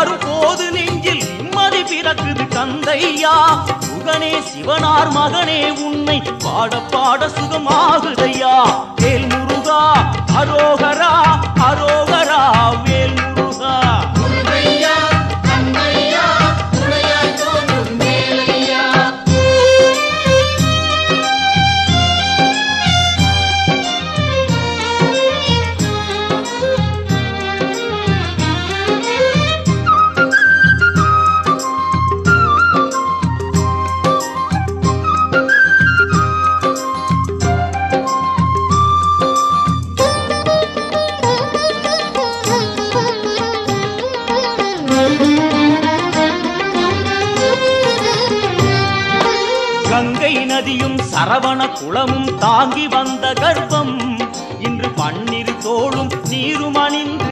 வரும் போது நெஞ்சில் நிம்மதி பிறக்குது கந்தையா. சுகனே சிவனார் மகனே உன்னை பாட பாட சுகமாகுதையா. வேல் முருகா அரோகரா அரோகரா வேல் முருகா. கங்கை நதியும் சரவண குளமும் தாங்கி வந்த கர்ப்பம் இன்று பன்னிரு தோளும் நீரும் அணிந்து